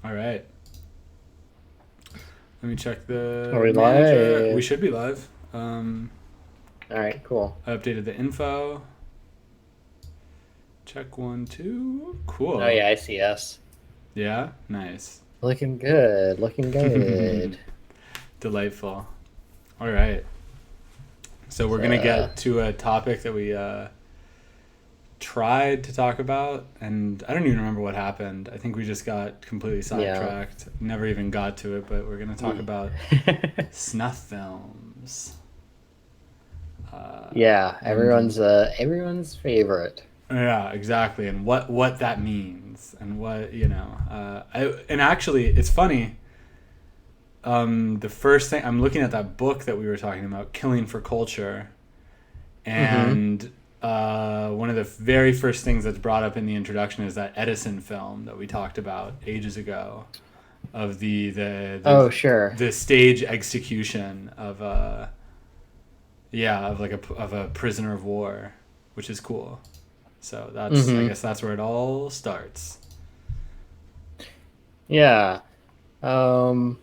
All right. Let me check the Are we manager. We live? should be live. Um, All right, cool. I updated the info. Check one, two. Oh Cool. yeah, I see us. Yeah, nice. Looking good, looking good. Delightful. All right. So we're gonna Uh, get to a topic that we tried to talk about, and I don't even remember what happened. I think we just got completely yeah. sidetracked. Never even got to it, but we're gonna talk Mm. about snuff films. Yeah, And everyone's favorite. yeah, exactly, and what that means, and what and actually, it's funny. The first thing I'm looking at that book that we were talking about, Killing for Culture, Mm-hmm. and one of the very first things that's brought up in the introduction is that Edison film that we talked about ages ago, of Oh, sure. the stage execution of of like a prisoner of war, which is cool. So that's I Mm-hmm. guess that's where it all starts. Yeah. Um,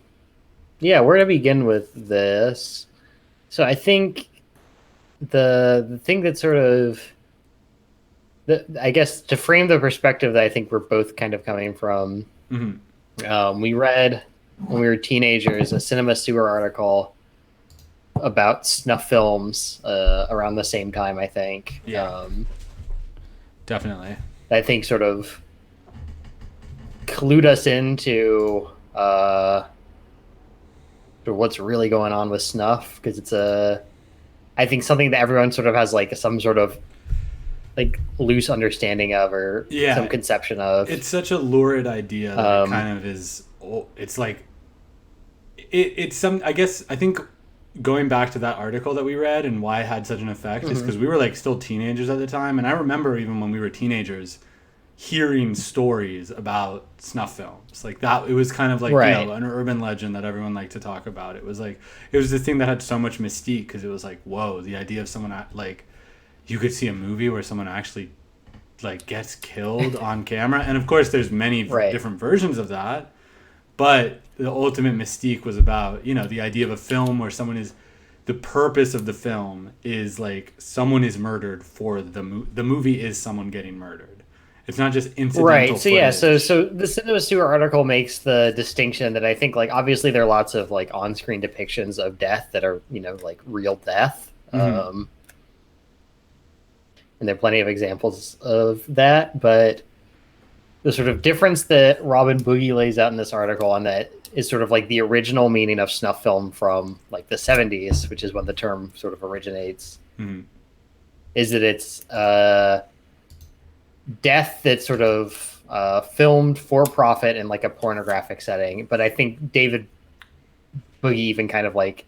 yeah, where to begin with this? So I think the thing that sort of I guess to frame the perspective that I think we're both kind of coming from, Hmm. we read when we were teenagers a Cinema Sewer article about snuff films around the same time, I think. Yeah, definitely. I think sort of clued us into what's really going on with snuff because it's I think something that everyone sort of has like some sort of like loose understanding of or some Yeah, conception of. it's such a lurid idea that it Um, kind of is. It's like it's some. I guess I think going back to that article that we read and why it had such an effect is mhm. because we were like still teenagers at the time, and I remember even when we were teenagers hearing stories about snuff films like that. It was kind of like Right. an urban legend that everyone liked to talk about. It was like it was the thing that had so much mystique because it was like, whoa, the idea of someone like you could see a movie where someone actually like gets killed on camera, and of course there's many Right. different versions of that, but the ultimate mystique was about the idea of a film where someone is the purpose of the film is like someone is murdered for the movie is someone getting murdered. It's not just incidental Right. So yeah, so footage. so the Cinema Sewer article makes the distinction that I think like obviously there are lots of like on-screen depictions of death that are, like real death. Hmm. And there are plenty of examples of that, but the sort of difference that Robin Boogie lays out in this article on that is sort of like the original meaning of snuff film from like the 70s, which is when the term sort of originates, Hmm. is that it's death that's sort of filmed for profit in like a pornographic setting. But I think David Boogie even kind of like,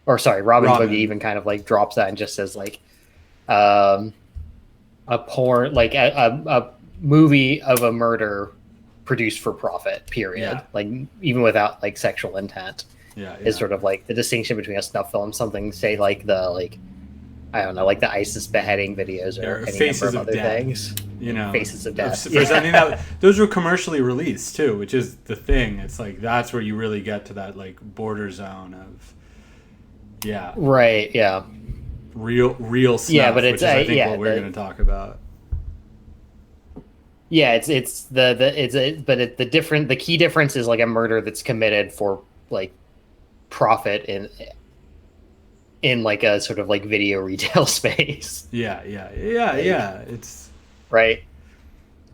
or sorry, Robin Boogie Robin. even kind of like drops that and just says like um, a porn, like a movie of a murder produced for profit, Yeah, period. Like even without like sexual intent yeah, is yeah. sort of like the distinction between a snuff film, something say like the like I don't know, like the ISIS beheading videos or Or any number Faces of of other Death, things. you know. Faces of Death. First, I think Yeah. that those were commercially released too, which is the thing. It's like that's where you really get to that like border zone of yeah, Right. Yeah. real Yeah. But snuff, it's which is I think what yeah we're going the to talk about. yeah it's the it's a but the different the key difference is like a murder that's committed for like profit in like a sort of like video retail space, Yeah, yeah, yeah, like yeah. It's right.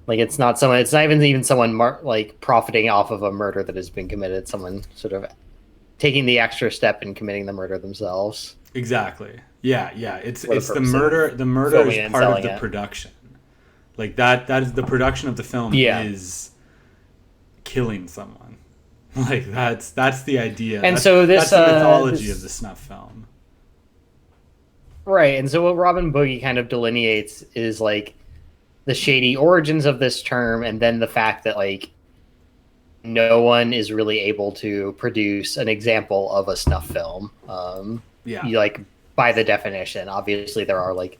Like it's not even someone like profiting off of a murder that has been committed. Someone sort of taking the extra step and committing the murder themselves exactly. Yeah, yeah. for the It's the purpose murder. of The murder filming is it and part of selling the it. production. Like that is the production of the film Yeah. is killing someone. Like that's the idea. And so That's this the mythology of the this snuff film. right. And so what Robin Boogie kind of delineates is like the shady origins of this term and then the fact that like no one is really able to produce an example of a snuff film. Yeah. You like by the definition, obviously there are like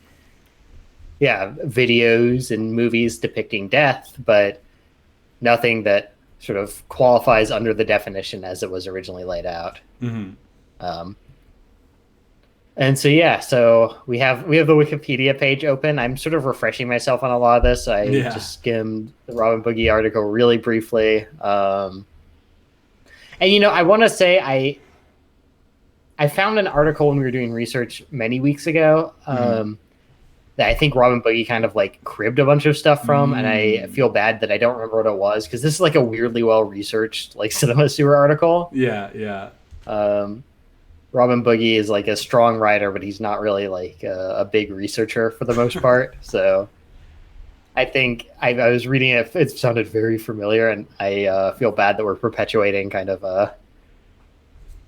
yeah videos and movies depicting death, but nothing that sort of qualifies under the definition as it was originally laid out. Mm-hmm. Um, and so yeah, so we have the Wikipedia page open. I'm sort of refreshing myself on a lot of this. I Yeah. just skimmed the Robin Boogie article really briefly. And I want to say I found an article when we were doing research many weeks ago that I think Robin Boogie kind of like cribbed a bunch of stuff from, and I feel bad that I don't remember what it was because this is like a weirdly well researched like Cinema Sewer article. Yeah, yeah. Robin Boogie is like a strong writer, but he's not really like a big researcher for the most part. So I think I was reading it; it sounded very familiar, and I feel bad that we're perpetuating kind of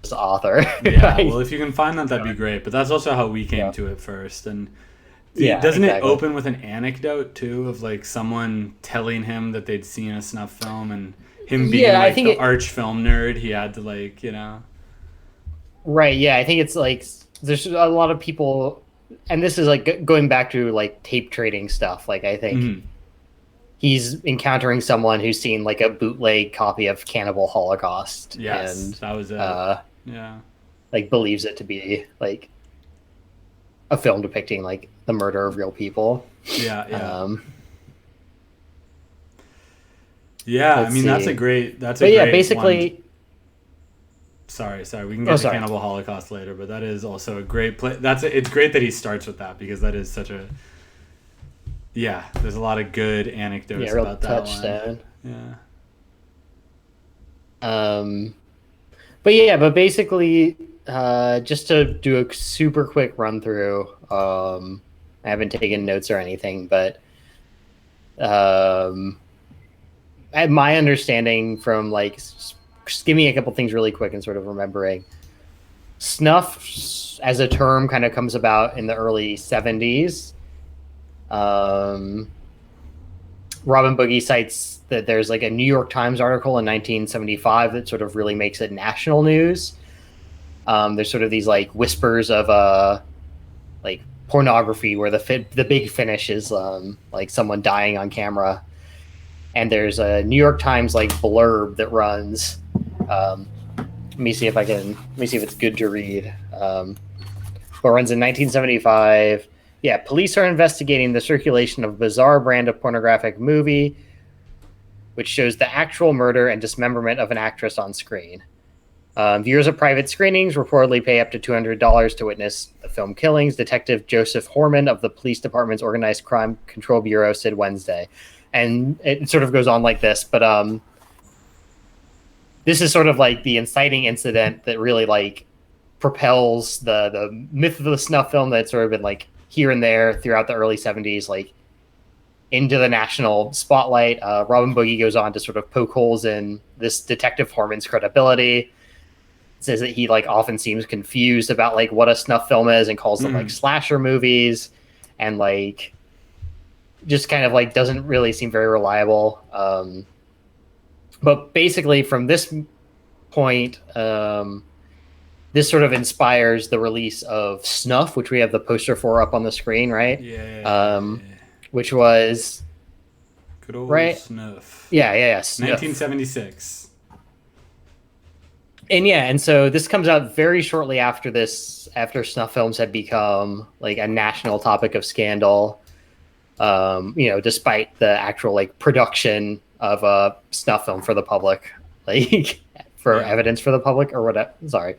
this author. Yeah, well, if you can find that, that'd be great. But that's also how we came to it first. And doesn't it open with an anecdote too of like someone telling him that they'd seen a snuff film and him being like the arch film nerd, he had to like, Right, yeah, I think it's like there's a lot of people, and this is like going back to like tape trading stuff. Like I think he's encountering someone who's seen like a bootleg copy of Cannibal Holocaust. Yes, and that was it. Yeah, like believes it to be like a film depicting like the murder of real people. Yeah, yeah. Yeah, I mean that's a great. Basically. One. Sorry, we can get to Cannibal Holocaust later, but that is also a great play. It's great that he starts with that because that is such a. Yeah, there's a lot of good anecdotes about that touchstone. One. Yeah. But basically, just to do a super quick run through, I haven't taken notes or anything, but my understanding from like skimming a couple things really quick and sort of remembering, snuff as a term kind of comes about in the early 70s. Robin Boogie cites that there's like a New York Times article in 1975 that sort of really makes it national news. There's sort of these like whispers of like pornography where the big finish is like someone dying on camera, and there's a New York Times like blurb that runs. Let me see if it's good to read. But runs in 1975. Yeah, police are investigating the circulation of a bizarre brand of pornographic movie, which shows the actual murder and dismemberment of an actress on screen. Viewers of private screenings reportedly pay up to $200 to witness the film killings. Detective Joseph Horman of the police department's Organized Crime Control Bureau said Wednesday. And it sort of goes on like this, but this is sort of like the inciting incident that really like propels the myth of the snuff film that's sort of been like here and there throughout the early 70s, like into the national spotlight. Robin Boogie goes on to sort of poke holes in this Detective Horman's credibility. Says that he like often seems confused about like what a snuff film is and calls them like slasher movies, and like just kind of like doesn't really seem very reliable. But basically from this point, this sort of inspires the release of Snuff, which we have the poster for up on the screen, right? Yeah. Which was good old Snuff. Yeah. Snuff. 1976. And so this comes out very shortly after Snuff Films had become like a national topic of scandal. Despite the actual like production of a snuff film for the public, like for evidence for the public or whatever. Sorry.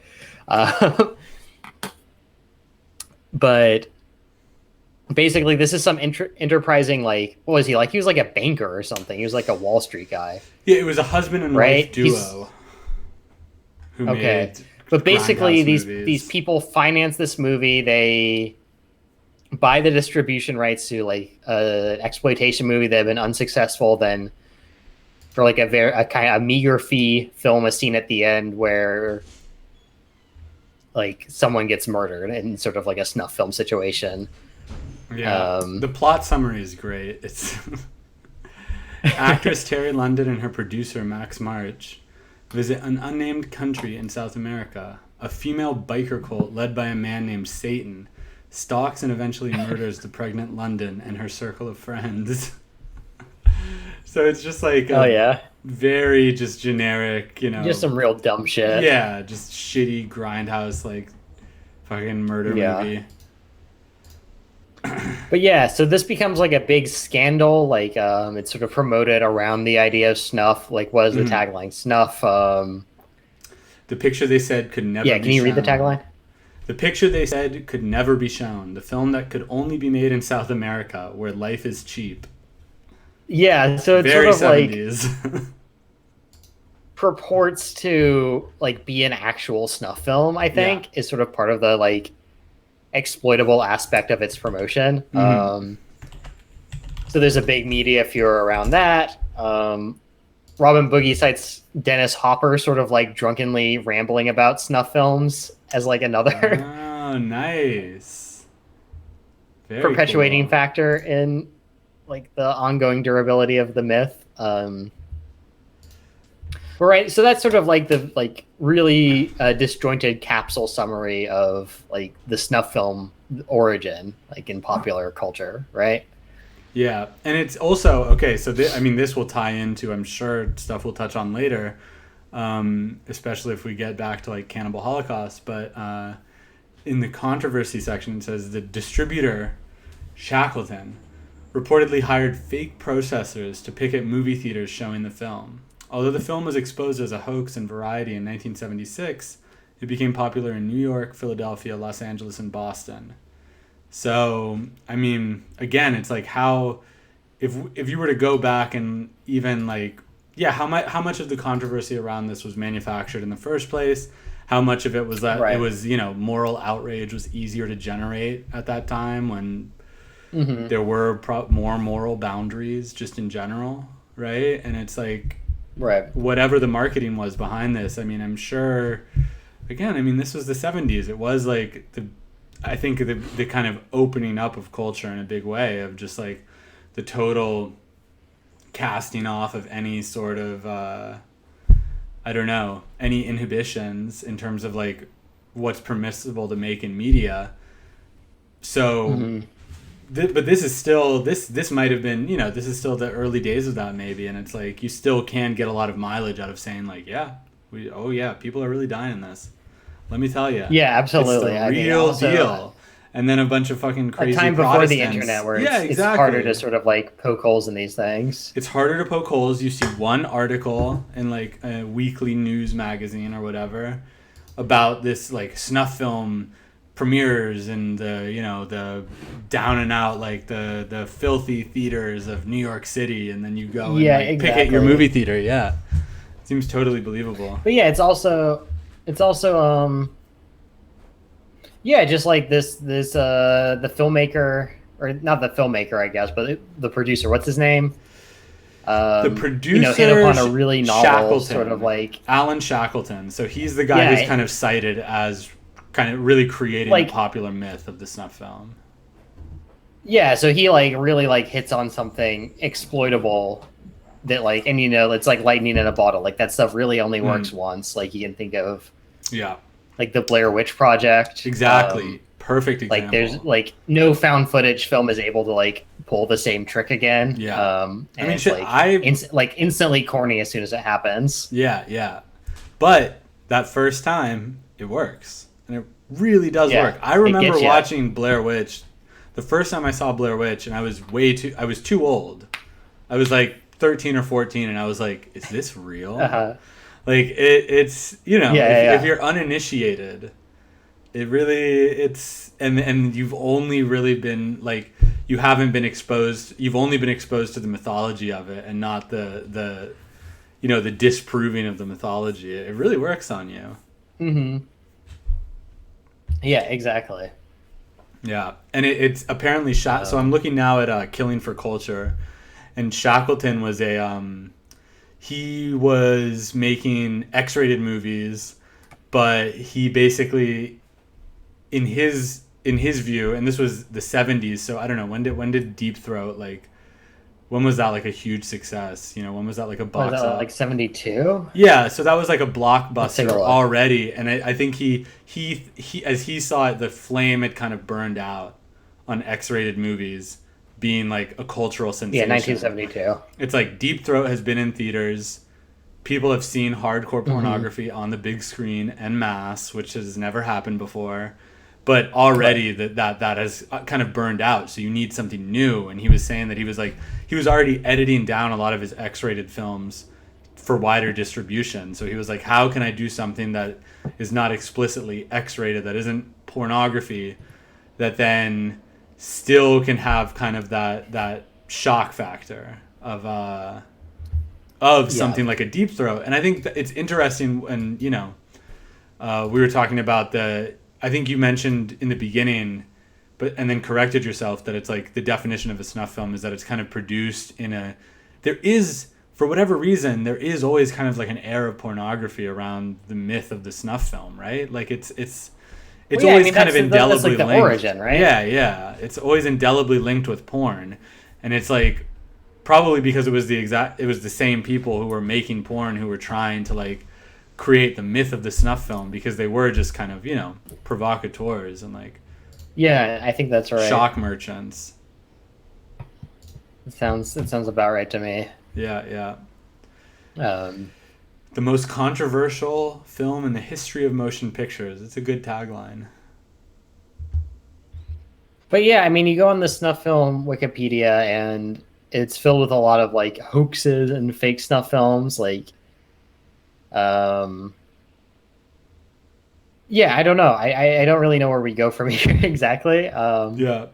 But basically this is some enterprising, like, what was he like? He was like a banker or something. He was like a Wall Street guy. Yeah, it was a husband and wife duo. But basically these people finance this movie. They buy the distribution rights to like an exploitation movie that had been unsuccessful. Then for like a kind of meager fee, film a scene at the end where like someone gets murdered in sort of like a snuff film situation. Yeah, the plot summary is great. It's actress Terry London and her producer Max March visit an unnamed country in South America. A female biker cult led by a man named Satan stalks and eventually murders the pregnant London and her circle of friends. So it's just like Oh a yeah, very just generic, just some real dumb shit. yeah, just shitty grindhouse like fucking murder Yeah. movie. But yeah, so this becomes like a big scandal. Like, it's sort of promoted around the idea of snuff. Like, what is the Mhm. tagline? Snuff. The picture they said could never Yeah, be can you read the shown. tagline? The picture they said could never be shown. The film that could only be made in South America, where life is cheap. Yeah, so it's sort Very of like 70s. purports to like be an actual snuff film. I Yeah. think is sort of part of the like exploitable aspect of its promotion. Hmm. So there's a big media furor around that. Robin Boogie cites Dennis Hopper sort of like drunkenly rambling about snuff films as like another Oh, nice. Very perpetuating cool. factor in like the ongoing durability of the myth. But right, so that's sort of like the like really disjointed capsule summary of like the snuff film origin, like in popular culture, right? Yeah, and it's also okay. So I mean, this will tie into, I'm sure, stuff we'll touch on later, especially if we get back to like Cannibal Holocaust. But in the controversy section, it says the distributor Shackleton reportedly hired fake processors to picket movie theaters showing the film. Although the film was exposed as a hoax in Variety in 1976, it became popular in New York, Philadelphia, Los Angeles, and Boston. So, I mean, again, it's like how if you were to go back and even like yeah, how much of the controversy around this was manufactured in the first place? How much of it was that it Right. was, moral outrage was easier to generate at that time when Hmm. there were more moral boundaries just in general, right? And it's like Right. whatever the marketing was behind this, I mean, I'm sure again, I mean, this was the 70s. It was like I think the kind of opening up of culture in a big way of just like the total casting off of any sort of I don't know, any inhibitions in terms of like what's permissible to make in media. So Hmm. but this is still this might have been, this is still the early days of that maybe, and it's like you still can get a lot of mileage out of saying like, yeah, oh yeah, people are really dying in this. Let me tell you, Yeah, it's the absolutely. I mean, real also deal. And then a bunch of fucking a crazy time before the internet Protestants. where Yeah, it's harder to exactly. sort of like poke holes in these things. It's harder to poke holes. You see one article in like a weekly news magazine or whatever about this like snuff film premieres in the down and out like the filthy theaters of New York City, and then you go and Yeah, like pick at your movie exactly. theater. Yeah, seems totally believable. But yeah, it's also yeah, just like this the filmmaker, or not the filmmaker, I guess, but the producer, what's his name? The Hit producer upon a really novel sort of Shackleton, like, Alan Shackleton. So he's the guy who's yeah, kind of cited as kind of really creating the like, popular myth of the snuff film. yeah, so he like really like hits on something exploitable that like, and it's like lightning in a bottle. Like that stuff really only works Mm, once. Like you can think of yeah, like the Blair Witch Project. exactly. Perfect Like there's example. like no found footage film is able to like pull the same trick again. Yeah. I And mean, it's shit. like like instantly corny as soon as it happens. Yeah, yeah. But that first time, it works, and it really does Yeah, work. I it remember gets you. watching Blair Witch, the first time I saw Blair Witch, and I was too old. I was like 13 or 14, and I was like, "Is this real?" Uh-huh. Like it's Yeah, if yeah, if yeah. you're uninitiated, it really it's and you've only really been like you haven't been exposed. You've only been exposed to the mythology of it, and not the disproving of the mythology. It really works on you. Hmm. Yeah, exactly. Yeah, and it's apparently shot. So I'm Um, looking now at Killing for Culture, and Shackleton was he was making X-rated movies, but he basically in his view, and this was the 70s, so I don't know when did Deep Throat like when was that like a huge success? When was that like a what is box that, like up? 72? Yeah, so that was like a Let's take a blockbuster look. already, and I think he as he saw it, the flame had kind of burned out on X-rated movies being like a cultural Yeah, sensation. 1972. It's like Deep Throat has been in theaters. People have seen hardcore pornography on the big screen en masse, which has never happened before. But already that has kind of burned out. So you need something new. And he was saying that he was already editing down a lot of his X-rated films for wider distribution. So he was like, how can I do something that is not explicitly X-rated, that isn't pornography, that then still can have kind of that shock factor of something like a Deep Throat. And I think that it's interesting when, we were talking about I think you mentioned in the beginning, and then corrected yourself, that it's like the definition of a snuff film is that it's kind of produced for whatever reason, there is always kind of like an air of pornography around the myth of the snuff film, right? Like it's always kind of indelibly that's like the linked. origin, right? Yeah. It's always indelibly linked with porn. And it's like, probably because it was the same people who were making porn who were trying to like create the myth of the snuff film, because they were just kind of, provocateurs and like, yeah, I think that's right. shock merchants. It sounds about right to me. Yeah. The most controversial film in the history of motion pictures. It's a good tagline. But yeah, I mean, you go on the snuff film Wikipedia and it's filled with a lot of like hoaxes and fake snuff films. Like, yeah, I don't know. I don't really know where we go from here exactly. Yeah.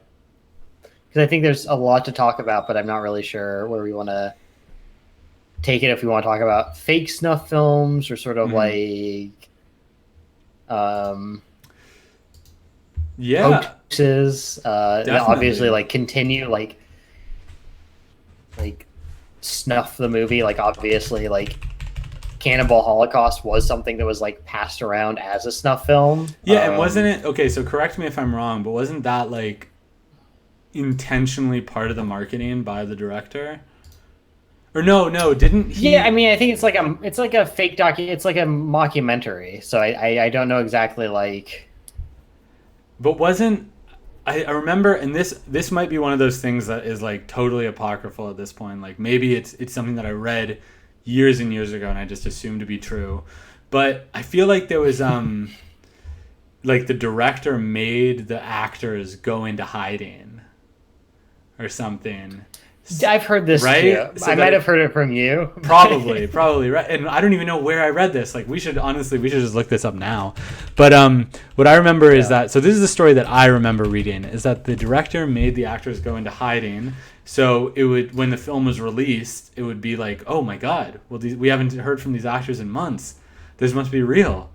Because I think there's a lot to talk about, but I'm not really sure where we want to take it. If we want to talk about fake snuff films or sort of like, hoaxes, obviously like continue like snuff the movie. Like obviously like Cannibal Holocaust was something that was like passed around as a snuff film. Yeah, and wasn't it, okay, so correct me if I'm wrong, but wasn't that like intentionally part of the marketing by the director? Or no, didn't he? Yeah, I mean, I think it's like a fake it's like a mockumentary. So I don't know exactly like. But wasn't I remember, and this might be one of those things that is like totally apocryphal at this point. Like maybe it's something that I read years and years ago and I just assumed to be true. But I feel like there was like the director made the actors go into hiding or something. I've heard this too. So I might have heard it from you. Probably right. And I don't even know where I read this. Like we should just look this up now. But what I remember is that, so this is the story that I remember reading, is that the director made the actors go into hiding. So it would, when the film was released, it would be like, oh my God, well we haven't heard from these actors in months. This must be real.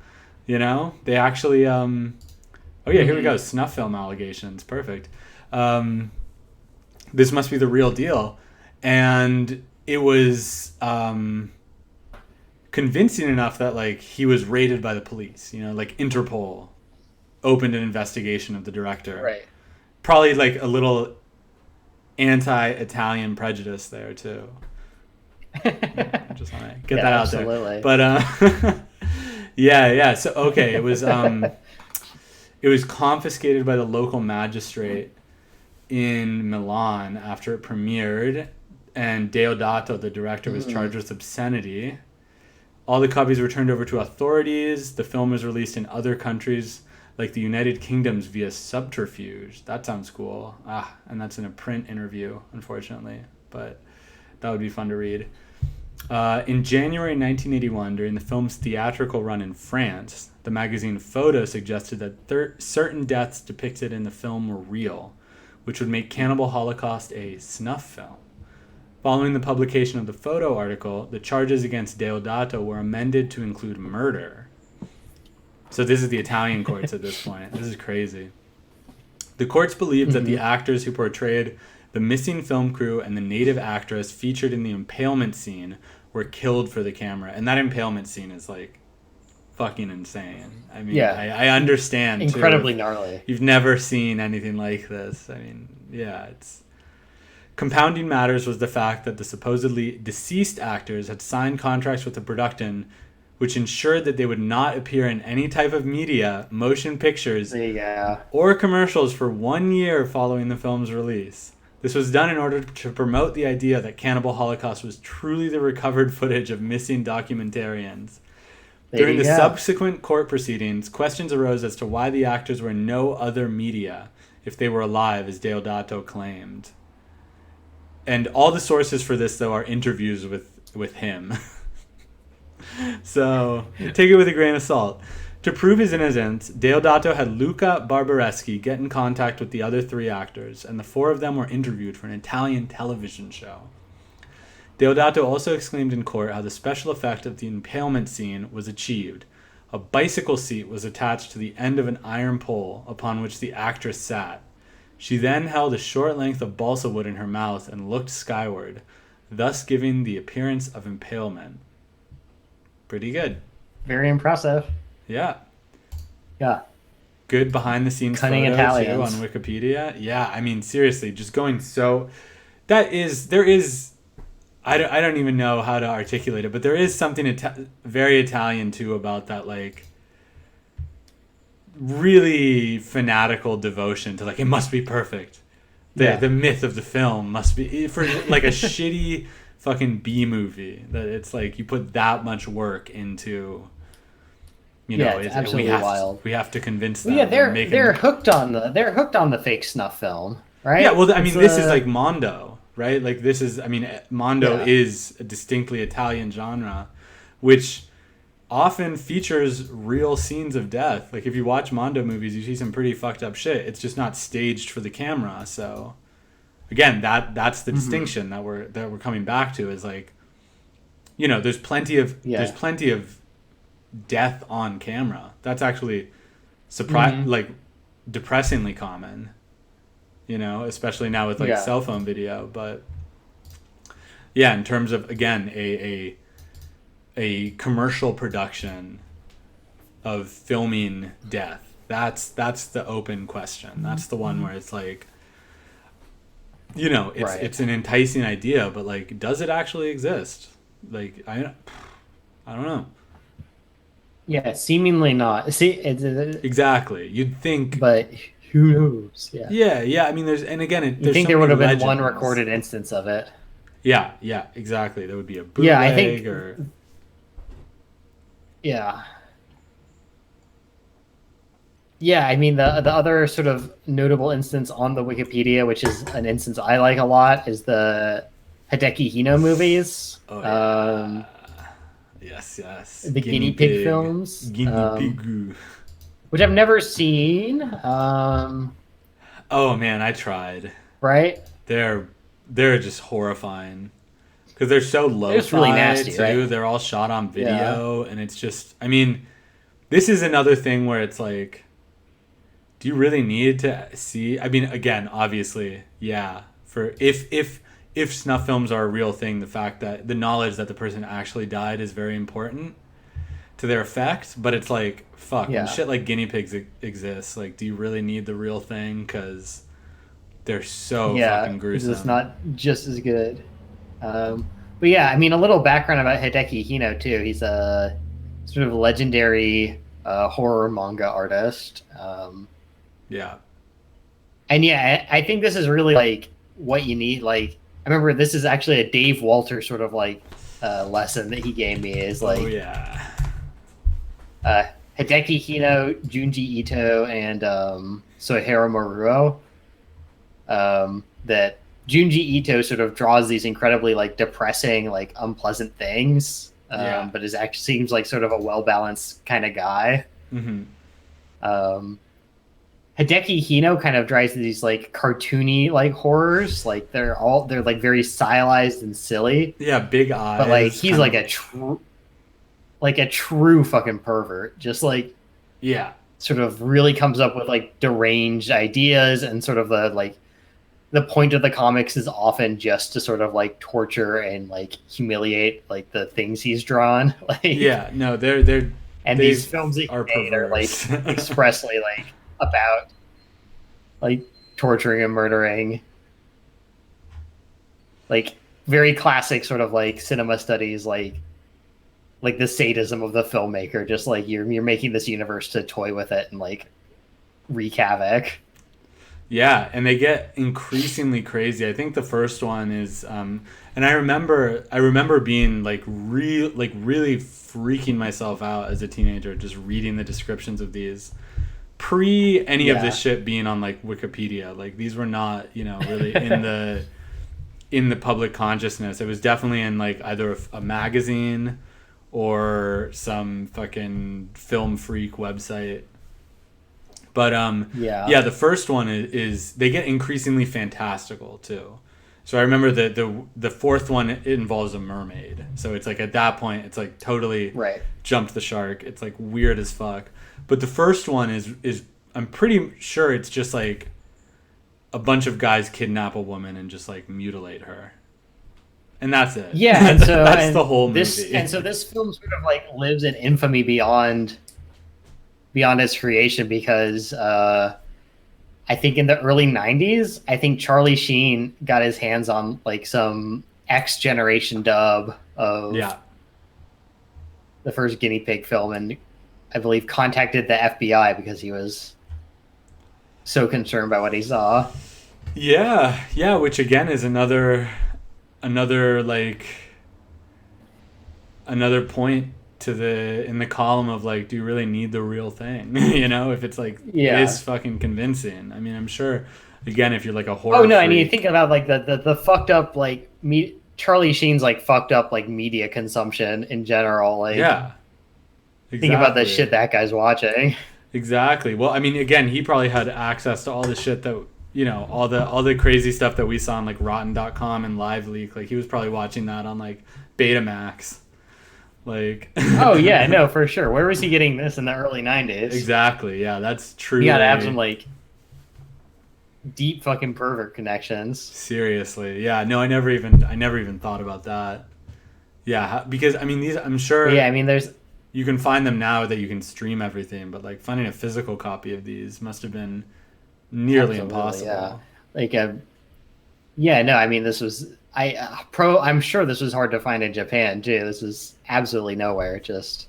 They actually oh yeah, here we go. Snuff film allegations. Perfect. This must be the real deal. And it was convincing enough that like he was raided by the police, like Interpol opened an investigation of the director. Right. Probably like a little anti-Italian prejudice there too. I just want to get that out there. But yeah. So okay, it was confiscated by the local magistrate in Milan after it premiered, and Deodato, the director, was charged with obscenity. All the copies were turned over to authorities. The film was released in other countries like the United Kingdom's via subterfuge. That sounds cool. And that's in a print interview, unfortunately, but that would be fun to read. In January 1981, during the film's theatrical run in France, the magazine Photo suggested that certain deaths depicted in the film were real, which would make Cannibal Holocaust a snuff film. Following the publication of the Photo article, the charges against Deodato were amended to include murder. So this is the Italian courts at this point. This is crazy. The courts believed that the actors who portrayed the missing film crew and the native actress featured in the impalement scene were killed for the camera. And that impalement scene is like fucking insane. I mean, I understand. Incredibly gnarly. You've never seen anything like this. I mean, yeah, it's... Compounding matters was the fact that the supposedly deceased actors had signed contracts with the production which ensured that they would not appear in any type of media, motion pictures, or commercials for 1 year following the film's release. This was done in order to promote the idea that Cannibal Holocaust was truly the recovered footage of missing documentarians. During the subsequent court proceedings, questions arose as to why the actors were in no other media if they were alive, as Deodato claimed. And all the sources for this, though, are interviews with him. So take it with a grain of salt. To prove his innocence, Deodato had Luca Barbareschi get in contact with the other 3 actors, and the 4 of them were interviewed for an Italian television show. Deodato also exclaimed in court how the special effect of the impalement scene was achieved. A bicycle seat was attached to the end of an iron pole upon which the actress sat. She then held a short length of balsa wood in her mouth and looked skyward, thus giving the appearance of impalement. Pretty good. Very impressive. Yeah. Yeah. Good behind the scenes Cunning photo Italians. too on Wikipedia. Yeah, I mean seriously, just going so there is I don't even know how to articulate it, but there is something very Italian too about that, like, really fanatical devotion to, like, it must be perfect. The myth of the film must be, for like a shitty fucking B movie, that it's like you put that much work into. You know, it's absolutely wild. We have to convince them. Well, yeah, they're hooked on the fake snuff film, right? Yeah, well, I mean, this is like Mondo, right? Like, this is, I mean, Mondo is a distinctly Italian genre, which often features real scenes of death. Like, if you watch Mondo movies, you see some pretty fucked up shit. It's just not staged for the camera. So, again, that's the distinction that we're coming back to, is like, you know, there's plenty of death on camera. That's actually like depressingly common, you know, especially now with like cell phone video. But yeah, in terms of, again, a commercial production of filming death, that's the open question. That's the one where it's like, you know, it's an enticing idea, but, like, does it actually exist? Like, I don't know. Yeah, seemingly not. See, exactly. You'd think, but who knows? Yeah. I mean, there's, and again, you think there would have been one recorded instance of it? Yeah, exactly. There would be a bootleg, I think, or yeah. I mean, the other sort of notable instance on the Wikipedia, which is an instance I like a lot, is the Hideki Hino movies. Oh, yeah. Yes. The guinea pig films. Which I've never seen. Oh man, I tried. Right? They're just horrifying. Because they're so lo-fi, it's really nasty, too. Right? They're all shot on video, and it's just, I mean, this is another thing where it's like, do you really need to see? I mean, again, obviously, yeah. For if snuff films are a real thing, the fact that the knowledge that the person actually died is very important to their effect. But it's like, fuck, when shit like guinea pigs exists, like, do you really need the real thing? Because they're so fucking gruesome. It's not just as good. But yeah, I mean, a little background about Hideki Hino too. He's a sort of legendary horror manga artist. Yeah. And yeah, I think this is really like what you need. Like, I remember this is actually a Dave Walter sort of like lesson that he gave me, is like, Hideki Hino, Junji Ito, and Soichiro Maruo. That Junji Ito sort of draws these incredibly like depressing, like unpleasant things, but is actually seems like sort of a well-balanced kind of guy. Hideki Hino kind of drives these like cartoony like horrors, like they're like very stylized and silly. Yeah, big eyes. But like he's like a true fucking pervert. Just like sort of really comes up with like deranged ideas, and sort of the point of the comics is often just to sort of like torture and like humiliate like the things he's drawn. Like they're and these films that he made are like expressly like about like torturing and murdering, like very classic sort of like cinema studies, like the sadism of the filmmaker, just like you're making this universe to toy with it and like wreak havoc. Yeah, and they get increasingly crazy. I think the first one is, and I remember being really freaking myself out as a teenager, just reading the descriptions of these pre any of this Yeah. shit being on like Wikipedia. Like these were not, really in the public consciousness. It was definitely in like either a magazine or some fucking film freak website. But Yeah. yeah, the first one is they get increasingly fantastical too. So I remember the fourth one, it involves a mermaid. So it's like at that point it's like totally Right. jumped the shark. It's like weird as fuck. But the first one is I'm pretty sure it's just like a bunch of guys kidnap a woman and just like mutilate her. And that's it. Yeah, and so That's and the whole this movie. and so this film sort of like lives in infamy beyond its creation because I think in the early 90s, I think Charlie Sheen got his hands on like some X generation dub of Yeah. the first guinea pig film, and I believe contacted the FBI because he was so concerned by what he saw. Yeah, yeah, which again is another like another point to the in the column of like, do you really need the real thing? If it's like Yeah. this fucking convincing. I mean, I'm sure again if you're like a horror Oh no, I freak, mean think about like the fucked up like Charlie Sheen's like fucked up like media consumption in general. Like yeah. think about the Exactly. shit that guy's watching. Exactly. Well, I mean, again, he probably had access to all the shit that all the crazy stuff that we saw on like Rotten.com and LiveLeak. Like he was probably watching that on like Betamax. Like. Oh yeah, no, for sure. Where was he getting this in the early 90s? Exactly. Yeah, that's true. You gotta have some like deep fucking pervert connections. Seriously. Yeah. No, I never even thought about that. Yeah, because I mean these. I'm sure. But yeah, I mean there's you can find them now that you can stream everything, but like finding a physical copy of these must have been nearly impossible. Yeah. Like yeah, no, I mean this was I'm sure this was hard to find in Japan too. This is absolutely nowhere. Just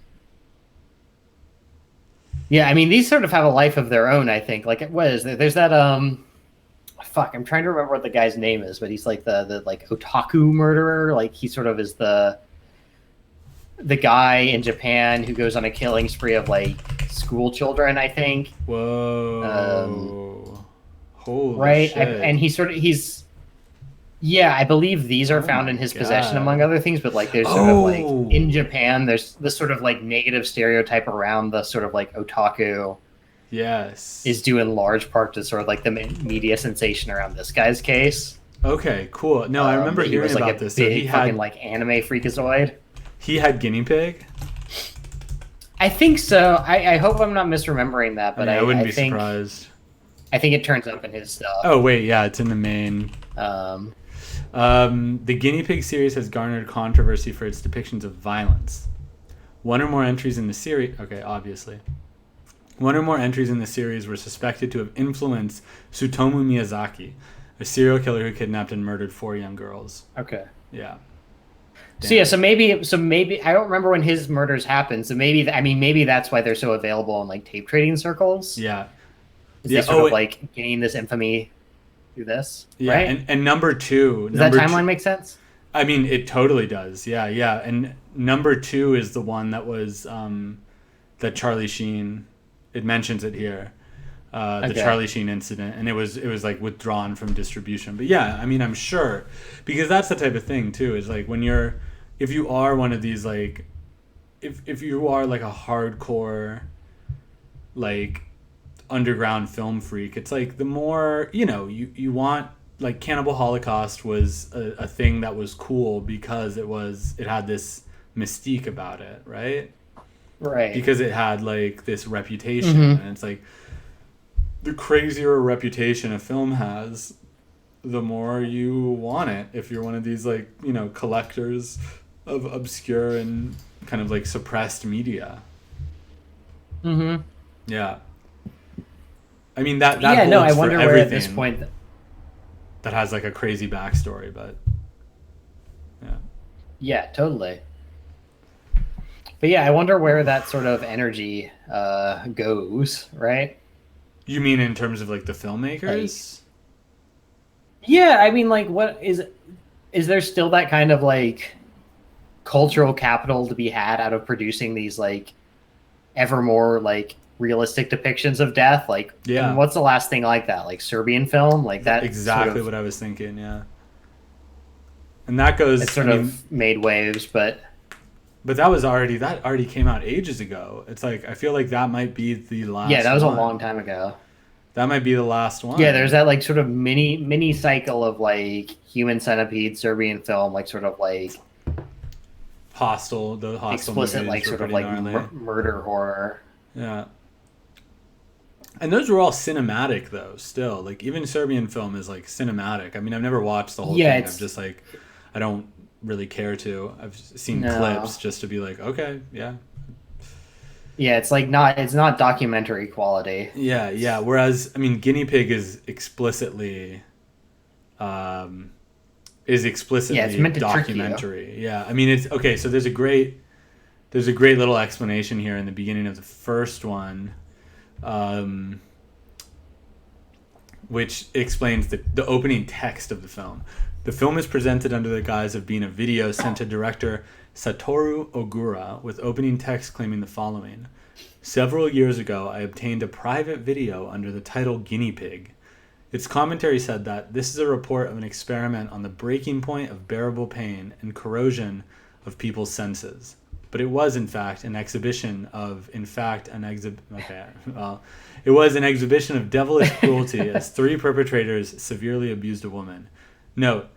yeah, I mean these sort of have a life of their own. I think like what is there? There's that fuck. I'm trying to remember what the guy's name is, but he's like the like otaku murderer. Like he sort of is the guy in Japan who goes on a killing spree of like school children. I think. Whoa. Holy right, shit. and he's yeah, I believe these are found in his possession among other things, but like there's sort of like in Japan there's this sort of like negative stereotype around the sort of like otaku Yes. is due in large part to sort of like the media sensation around this guy's case. Okay, cool. No, I remember he hearing was like about a this. big So fucking like anime freakazoid. he had guinea pig? I think so. I hope I'm not misremembering that, but I wouldn't be think, surprised. I think it turns up in his stuff. Oh wait, yeah, it's in the main. Um, The guinea pig series has garnered controversy for its depictions of violence. One or more entries in the series. Okay, obviously. One or more entries in the series were suspected to have influenced Tsutomu Miyazaki, a serial killer who kidnapped and murdered 4 young girls. okay. Yeah. So yeah, so maybe I don't remember when his murders happened. So maybe that's why they're so available in like tape trading circles. Yeah. They sort of like gain this infamy through this. Yeah, right? and number 2. Does that timeline make sense? I mean, it totally does. Yeah, yeah. And number 2 is the one that was that Charlie Sheen. It mentions it here. The Charlie Sheen incident, and it was like withdrawn from distribution. But yeah, I mean, I'm sure, because that's the type of thing too. Is like if you are one of these like, if you are like a hardcore, like, underground film freak, it's like the more you want. Like Cannibal Holocaust was a thing that was cool because it had this mystique about it, right? Right. Because it had like this reputation, and it's like the crazier a reputation a film has, the more you want it. If you're one of these like collectors of obscure and kind of like suppressed media. Mm-hmm. Yeah. I mean that yeah, holds no, I for wonder where everything at this point that has like a crazy backstory, but yeah. Yeah, totally. But yeah, I wonder where that sort of energy goes, right? You mean in terms of like the Like, filmmakers? yeah, I mean, like, what is there still that kind of like cultural capital to be had out of producing these like ever more like realistic depictions of death? Like, I mean, Yeah, what's the last thing like that? Like Serbian film, like that sort exactly of what I was thinking. Yeah, and that goes. I mean, made waves, but but that already came out ages ago. It's like I feel like that might be the yeah, last that was a long one. time ago. That might be the last Yeah, there's one. that like sort of mini cycle of like human centipede Serbian film, like sort of like Hostel, the Hostel explicit like movies were sort of pretty like gnarly. murder horror. Yeah. And those were all cinematic though, still. Like even Serbian film is like cinematic. I mean, I've never watched the whole Yeah, thing. I've it's just like I don't really care to. I've seen no. clips just to be like, okay, yeah. Yeah, it's not documentary quality. Yeah, yeah. Whereas I mean, Guinea Pig um is Yeah, it's explicitly meant to trick you. documentary. Yeah. I mean, it's okay, so there's a great little explanation here in the beginning of the first one. Um which explains the opening text of the film. The film is presented under the guise of being a video sent to director Satoru Ogura with opening text claiming the following. Several years ago, I obtained a private video under the title Guinea Pig. Its commentary said that this is a report of an experiment on the breaking point of bearable pain and corrosion of people's senses. But it was, in fact, an exhibition of, it was an exhibition of devilish cruelty as three perpetrators severely abused a woman. Note,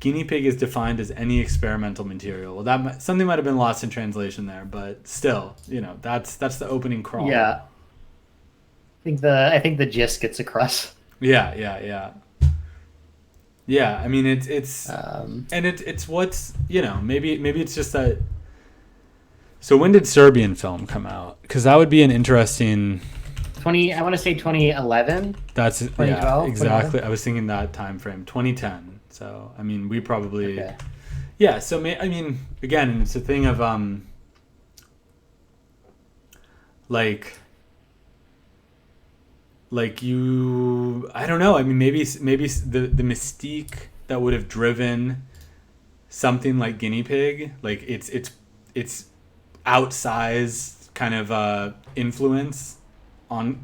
guinea pig is defined as any experimental material. Well, something might have been lost in translation there, but still, that's the opening crawl. Yeah, I think the gist gets across. Yeah, yeah, yeah. Yeah, I mean it's Um, and it's what's maybe it's just that. So when did Serbian film come out? Because that would be an interesting. I want to say 2011. That's 2012, exactly. I was thinking that time frame, 2010. So I mean, we probably Okay. yeah. So I mean, again, it's a thing of like you. I don't know. I mean, maybe the mystique that would have driven something like Guinea Pig, like it's outsized kind of influence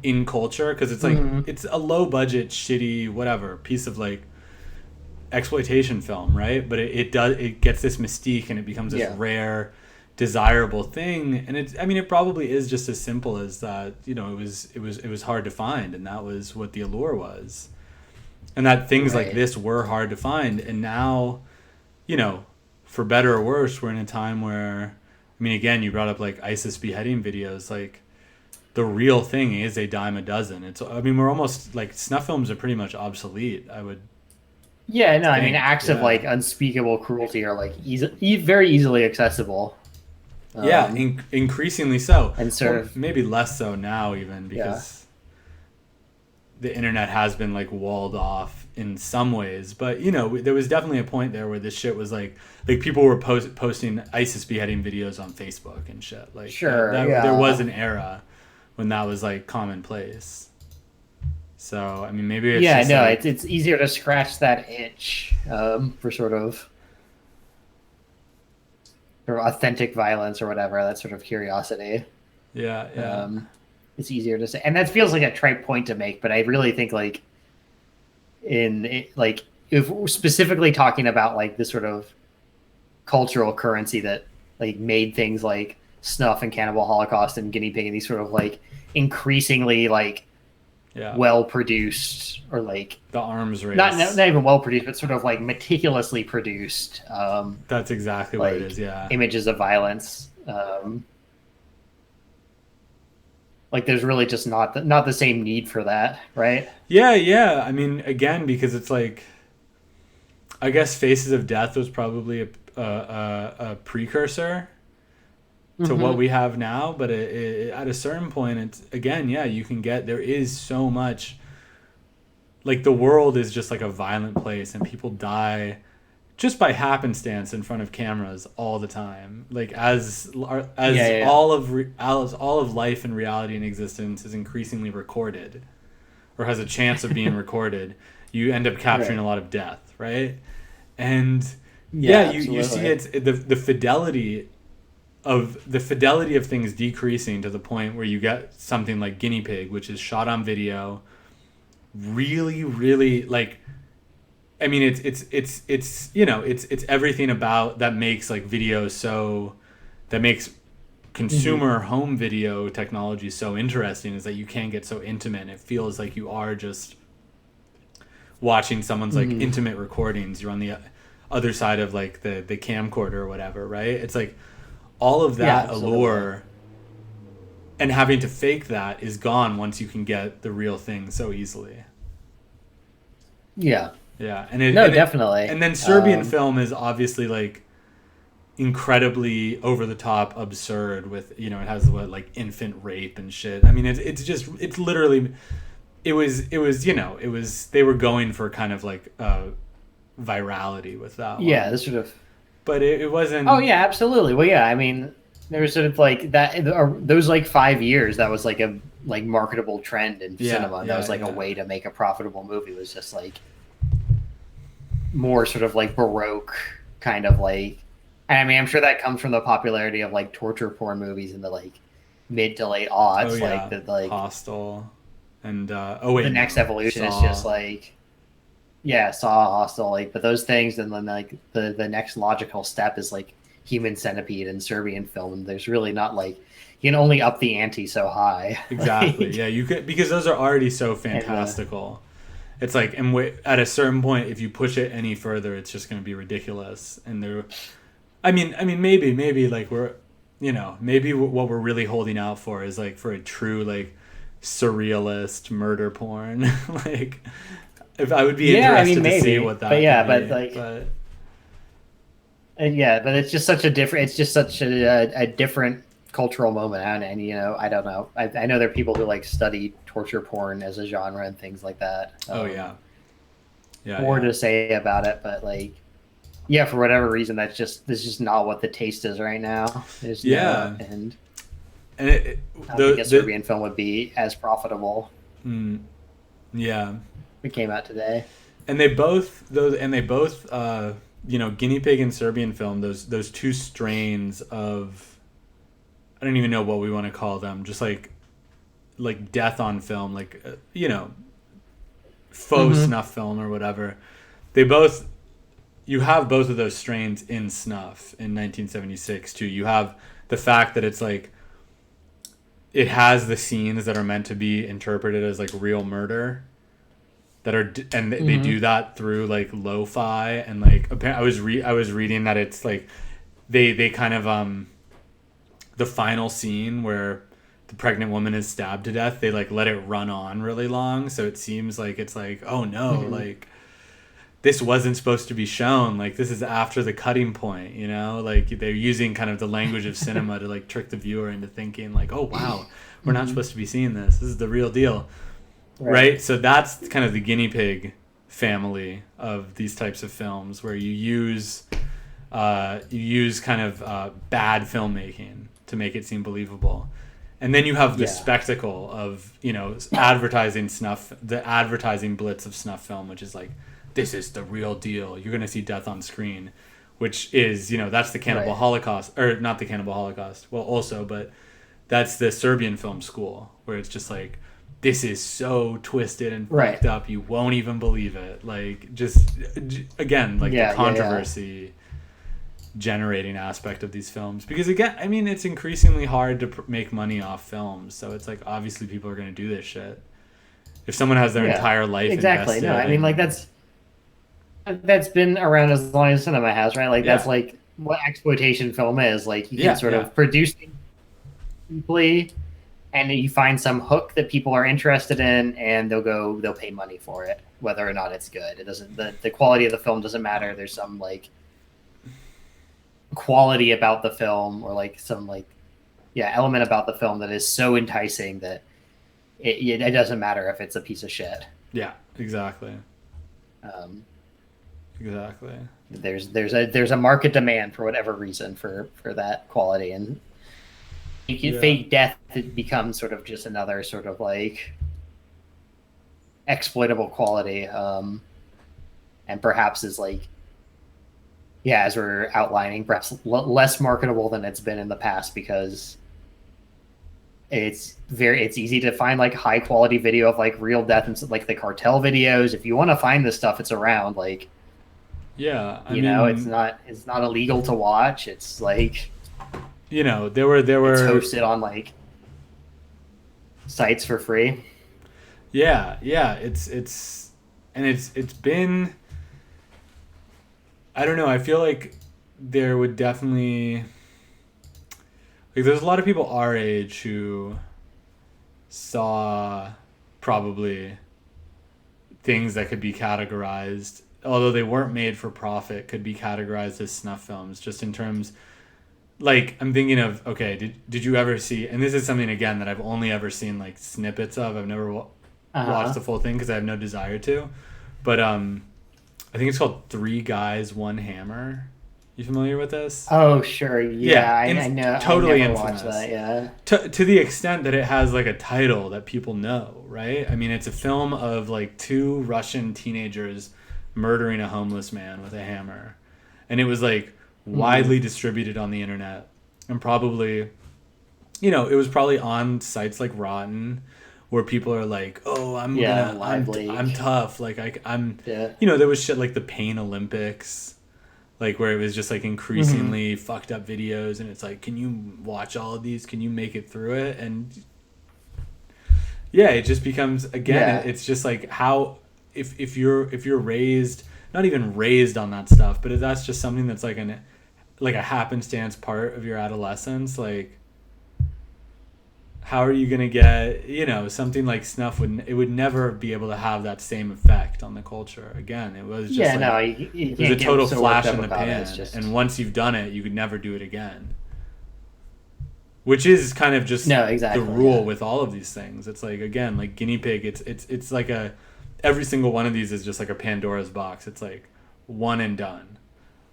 in culture, because it's like it's a low budget shitty whatever piece of like exploitation film, right? But it gets this mystique and it becomes this Yeah. rare desirable thing, and it probably is just as simple as that. It was hard to find, and that was what the allure was, and that things like Right. this were hard to find. And now, for better or worse, we're in a time where, I mean, again, you brought up like ISIS beheading videos. Like the real thing is a dime a dozen. I mean, we're almost like snuff films are pretty much obsolete. I would Yeah, no, I mean, think, acts of yeah, like unspeakable cruelty are like very easily accessible. yeah, Um, increasingly so. and sort of Maybe less so now, even yeah, because the internet has been like walled off in some ways. But there was definitely a point there where this shit was like people were posting ISIS beheading videos on Facebook and shit. Like sure, there was yeah, an era when that was like commonplace. So I mean, maybe it's yeah. just No, like, it's easier to scratch that itch for sort of authentic violence or whatever. That sort of curiosity. yeah, yeah, It's easier to say, and that feels like a trite point to make, but I really think like like if we're specifically talking about like this sort of cultural currency that like made things like Snuff and Cannibal Holocaust and Guinea Pig and these sort of like increasingly like yeah. well produced or like The arms race. not even well produced but sort of like meticulously produced That's exactly what it like is. Yeah. images of violence, like there's really just not the same need for that, right? Yeah, yeah. I mean, again, because it's like, I guess Faces of Death was probably a precursor to what we have now, but at a certain point, it's again, yeah, there is so much. Like the world is just like a violent place, and people die just by happenstance in front of cameras all the time. Like as Yeah. all of life and reality and existence is increasingly recorded. or has a chance of being recorded, you end up capturing a lot of death, right? And you see it's the fidelity of things decreasing to the point where you get something like Guinea Pig, which is shot on video, really, really like. I mean, it's you know it's everything about that makes like video so that makes consumer home video technology so interesting is that you can get so intimate. It feels like you are just watching someone's like intimate recordings. You're on the other side of like the camcorder or whatever, right? It's like all of that allure and having to fake that is gone once you can get the real thing so easily. Yeah. Yeah, definitely. And then Serbian film is obviously like incredibly over the top absurd with, you know, it has what like infant rape and shit. I mean, it's literally it was they were going for kind of like virality with that one. Yeah, this sort of. But it wasn't. Oh yeah, absolutely. Well, yeah, I mean, there was sort of like that. Those like 5 years, that was like a like marketable trend in cinema. That was like a way to make a profitable movie. It was just like more sort of like Baroque kind of like. And I mean, I'm sure that comes from the popularity of like torture porn movies in the like mid to late aughts, like the like Hostel, and the next evolution is just like. Yeah, Saw, Hostel, like, but those things, and then like the next logical step is like Human Centipede and Serbian film, and there's really not like you can only up the ante so high. Exactly. Yeah, you could, because those are already so fantastical. It's like, and at a certain point, if you push it any further, it's just going to be ridiculous. And I mean, maybe like maybe what we're really holding out for is like for a true like surrealist murder porn, like. If I would be interested to see what that. But it's just such a different. It's just such a different cultural moment, and you know, I don't know. I know there are people who like study torture porn as a genre and things like that. More to say about it, but like, yeah, for whatever reason, this is just not what the taste is right now. And I think a Serbian film would be as profitable. Yeah. It came out today, and they both Guinea Pig and Serbian film, those two strains of, I don't even know what we want to call them, just like death on film, like faux snuff film or whatever. You have both of those strains in Snuff in 1976 too. You have the fact that it's like it has the scenes that are meant to be interpreted as like real murder. That are they do that through like lo-fi and like I was reading that it's like they kind of the final scene where the pregnant woman is stabbed to death, they like let it run on really long, so it seems like it's like, oh no, like this wasn't supposed to be shown, like this is after the cutting point, you know, like they're using kind of the language of cinema to like trick the viewer into thinking like, oh wow, we're not supposed to be seeing this is the real deal. Right, so that's kind of the Guinea Pig family of these types of films, where you use kind of bad filmmaking to make it seem believable, and then you have the spectacle of advertising snuff, the advertising blitz of snuff film, which is like, this is the real deal. You're gonna see death on screen, which is that's the Cannibal Holocaust, or not the Cannibal Holocaust. Well, also, but that's the Serbian film school, where it's just like, this is so twisted and fucked up, you won't even believe it. Like, just again, like the controversy generating aspect of these films, because again, I mean, it's increasingly hard to make money off films, so it's like obviously people are going to do this shit if someone has their entire life invested. No, I mean, like that's been around as long as cinema has, right? Like that's like what exploitation film is. Like you can sort of produce things simply, and you find some hook that people are interested in, and they'll pay money for it, whether or not it's good. It doesn't, the quality of the film doesn't matter. There's some like quality about the film, or like some like, element about the film that is so enticing that it doesn't matter if it's a piece of shit. Yeah, exactly. Exactly. There's a market demand for whatever reason for that quality, and fake death becomes sort of just another sort of like exploitable quality, and perhaps is like, yeah, as we're outlining, perhaps less marketable than it's been in the past because it's easy to find like high quality video of like real death and like the cartel videos. If you want to find this stuff, it's around. Like, Yeah, I you know, it's mean, not illegal to watch. It's like you know, there it's were hosted on like sites for free. yeah, yeah, and it's been, I don't know, I feel like there would definitely, like, there's a lot of people our age who saw probably things that could be categorized, although they weren't made for profit, could be categorized as snuff films, just in terms, like, I'm thinking of, okay, did you ever see, and this is something again that I've only ever seen like snippets of, I've never watched Uh-huh. the full thing because I have no desire to, but I think it's called Three Guys One Hammer. You familiar with this? Oh, sure. Yeah, Yeah, I know. I totally never watched infamous. that. Yeah. To the extent that it has like a title that people know, right? I mean, it's a film of like two Russian teenagers murdering a homeless man with a hammer. And it was like Hmm. widely distributed on the internet. And probably, you know, it was probably on sites like Rotten where people are like, "Oh, Yeah, Live Leak. I'm tough." Like I'm, Yeah. you know, there was shit like the Pain Olympics, like where it was just like Hmm. increasingly fucked up videos, and it's like, can you watch all of these, can you make it through it? And yeah, it just becomes, again, Yeah. it's just like how, if you're raised, not even raised on that stuff, but if that's just something that's like a happenstance part of your adolescence, like how are you gonna get, you know, something like snuff would never be able to have that same effect on the culture again. It was just Yeah. like, No, you it was a can't get total so worked flash up in the about it. It's pan, and just once you've done it, you could never do it again. Which is kind of just no, the exactly. rule Yeah. with all of these things. It's like, again, like guinea pig. It's like a, every single one of these is just like a Pandora's box. It's like one and done.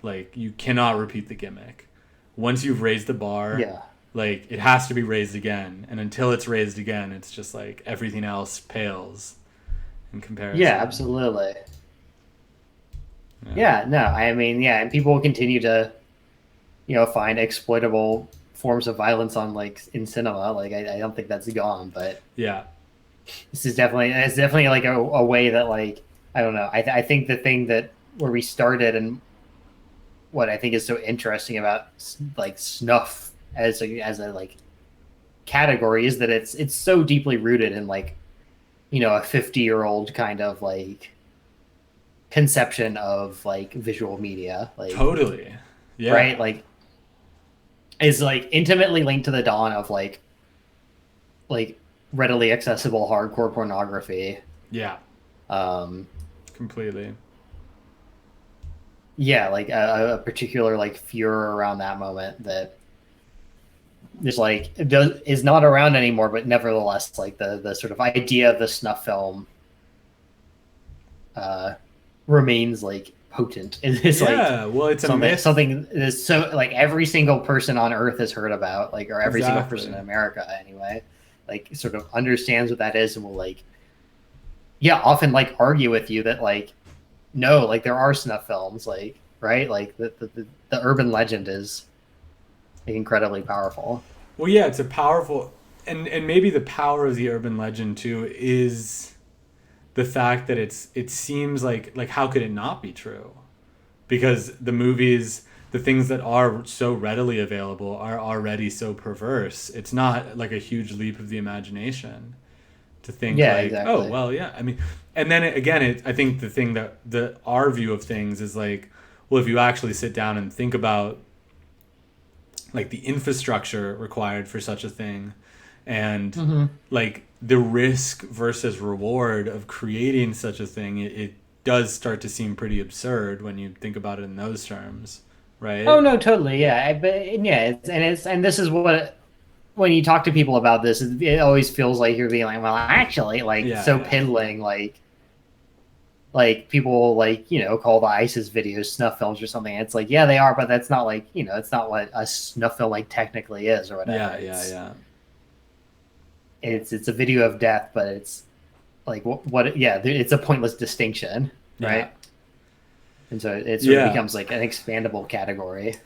Like you cannot repeat the gimmick. Once you've raised the bar, Yeah. like it has to be raised again, and until it's raised again, it's just like everything else pales in Yeah. comparison. Absolutely. Yeah. Yeah. No, I mean, yeah, and people will continue to, find exploitable forms of violence on like in cinema. Like I don't think that's gone, but Yeah. it's definitely like a way that like I don't know. I think the thing that where we started and what I think is so interesting about like snuff as a like category is that it's so deeply rooted in like a 50-year-old kind of like conception of like visual media, like Totally. right, Yeah. like is like intimately linked to the dawn of like readily accessible hardcore pornography. Yeah. um Completely. yeah, like a particular like furor around that moment that just like is not around anymore, but nevertheless like the sort of idea of the snuff film uh remains like potent. It's like Yeah. Well, it's a myth. something is so like every single person on earth has heard about, like, or every single person Exactly. in America anyway, like sort of understands what that is and will like, yeah, often like argue with you that like no, like there are snuff films, like, right, like the urban legend is like, incredibly powerful. Well, yeah, it's a powerful, and maybe the power of the urban legend too is the fact that it seems like how could it not be true? Because the movies, the things that are so readily available are already so perverse. It's not like a huge leap of the imagination to think Yeah, like, oh, exactly. well, yeah. I mean, and then again, I think the thing that the our view of things is like, well, if you actually sit down and think about like the infrastructure required for such a thing, and Hmm. like the risk versus reward of creating such a thing, it does start to seem pretty absurd when you think about it in those terms, Oh right? no, totally. Yeah, but yeah, and this is what when you talk to people about this, it always feels like you're being like, well, actually, like Yeah, so yeah, piddling, like people like call the ISIS videos snuff films or something. It's like, yeah, they are, but that's not like it's not what a snuff film like technically is or whatever. yeah, yeah, It's yeah. it's it's a video of death, but it's like what yeah, it's a pointless distinction, Yeah. right? And so it sort of Yeah. becomes like an expandable category.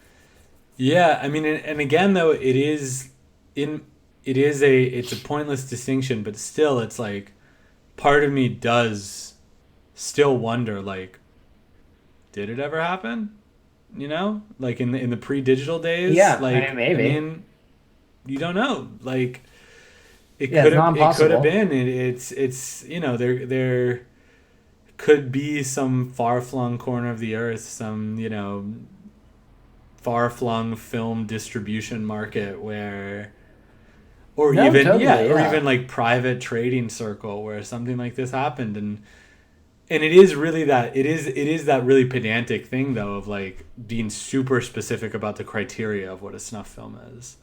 Yeah, I mean, and again though, in it's a pointless distinction, but still, it's like part of me does still wonder, like, did it ever happen? You know, like in the pre-digital days, Yeah, I mean, like, I maybe. mean, you don't know, like, Yeah, it's not it could have impossible. been. It's you know, there could be some far-flung corner of the earth, some, you know, far-flung film distribution market where, No, totally, or yeah. even like private trading circle where something like this happened. And it is really that, it is that really pedantic thing though of like being super specific about the criteria of what a snuff film is.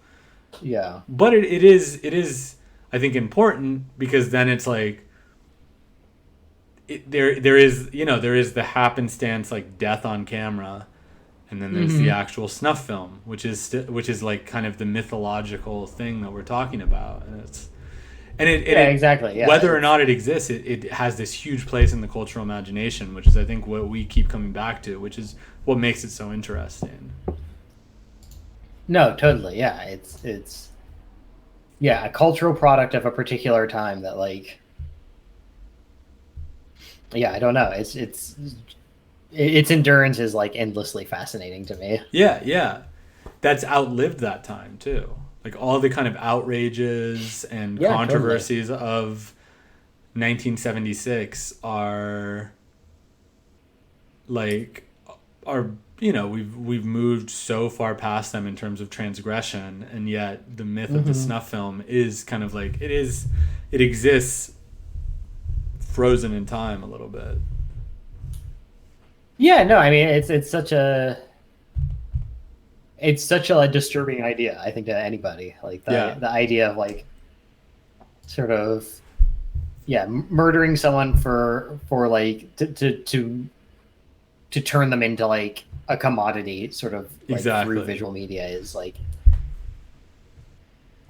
Yeah. But it is, I think, important because then it's like there is, you know, there is the happenstance like death on camera, and then there's the Hmm. actual snuff film, which is like kind of the mythological thing that we're talking about. And Yeah, it exactly. Yeah, whether or it's not it exists, it has this huge place in the cultural imagination, which is, I think, what we keep coming back to, which is what makes it so interesting. no, totally. Yeah, it's yeah, a cultural product of a particular time that like yeah, I don't know. Its endurance is like endlessly fascinating to me. Yeah, yeah, that's outlived that time too. Like all the kind of outrages and Yeah, totally. controversies of 1976 are like are, you know, we've moved so far past them in terms of transgression, and yet the myth of the Hmm. snuff film is kind of like, it exists frozen in time a little bit. Yeah, no, I mean it's such a disturbing idea, I think, to anybody. Like Yeah, the idea of like sort of yeah, murdering someone for like to turn them into like a commodity sort of like through exactly. visual media is like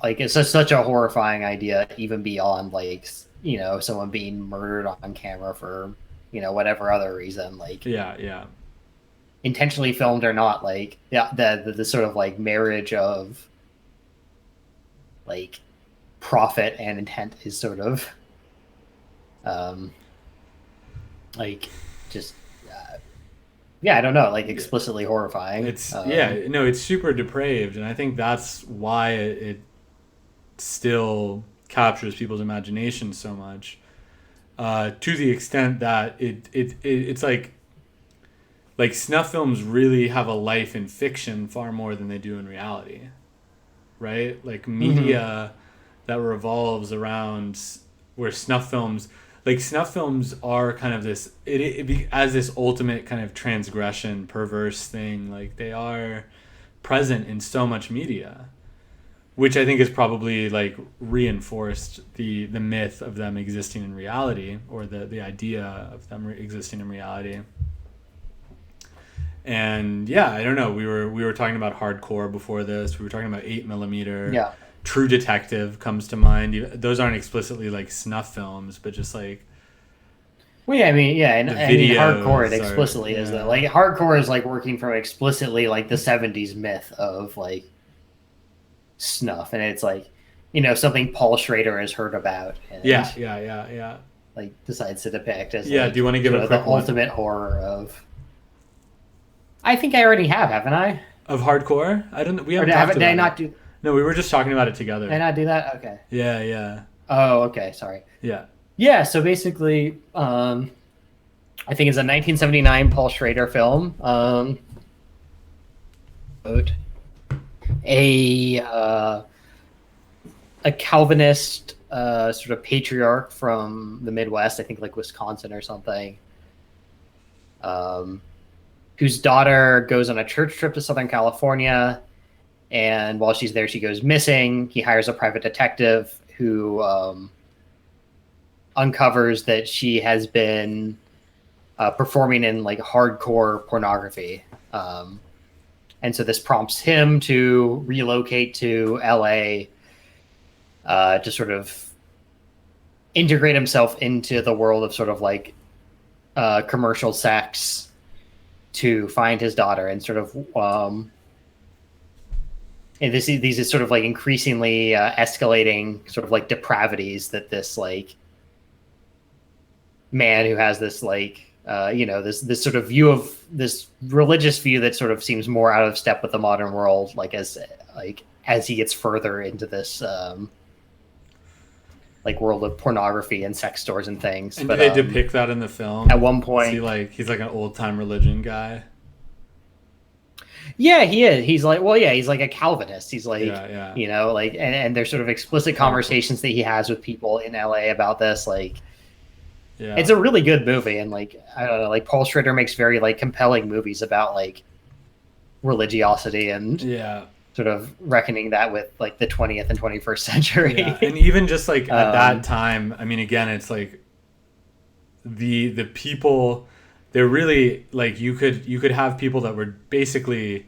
it's just such a horrifying idea even beyond like you know someone being murdered on camera for you know whatever other reason like Yeah, yeah, intentionally filmed or not like yeah the sort of like marriage of like profit and intent is sort of um like just yeah I don't know like yeah. explicitly horrifying It's, yeah, no, it's super depraved, and I think that's why it still captures people's imagination so much. To the extent that it's like snuff films really have a life in fiction far more than they do in reality, right? Like mm-hmm. media that revolves around where snuff films are kind of this, as this ultimate kind of transgression, perverse thing. Like they are present in so much media, which I think has probably like reinforced the myth of them existing in reality, or the idea of them existing in reality. And yeah, I don't know. We were talking about hardcore before this. We were talking about 8 millimeter. Yeah. True Detective comes to mind. Those aren't explicitly like snuff films, but just like Well, yeah, I mean, yeah, and the I mean, hardcore it videos are, explicitly is that yeah, like hardcore is like working from explicitly like the '70s myth of like snuff, and it's like you know something Paul Schrader has heard about and yeah, yeah, yeah, yeah. like decides to depict as Yeah. Do you like want to give sort a of the quick one ultimate horror of. I think I already have, haven't I? of hardcore? I don't. We Or haven't talked did I about it. not do? No, we were just talking about it Did I together. not do that? Okay. Yeah, yeah, Oh, okay. Sorry. yeah. Yeah. So basically, I think it's a 1979 Paul Schrader film. A a Calvinist sort of patriarch from the Midwest, I think like Wisconsin or something, um, whose daughter goes on a church trip to Southern California. And while she's there, she goes missing. He hires a private detective who uncovers that she has been performing in like hardcore pornography. And so this prompts him to relocate to LA to sort of integrate himself into the world of sort of like commercial sex to find his daughter, and sort of and these are sort of like increasingly escalating sort of like depravities that this like man who has this like this sort of view of this religious view that sort of seems more out of step with the modern world, like as he gets further into this like world of pornography and sex stores and things. And but do they depict that in the film? at one Is point, he like he's like an old time religion guy? yeah, he is. He's like, well, yeah, he's like a Calvinist. He's like, Yeah. like, and there's sort of explicit conversations that he has with people in LA about this. Like, Yeah. it's a really good movie, and like, I don't know, like Paul Schrader makes very like compelling movies about like religiosity and Yeah. sort of reckoning that with like the 20th and 21st century. Yeah. And even just like at that time, I mean, again, it's like the people, they're really like you could have people that were basically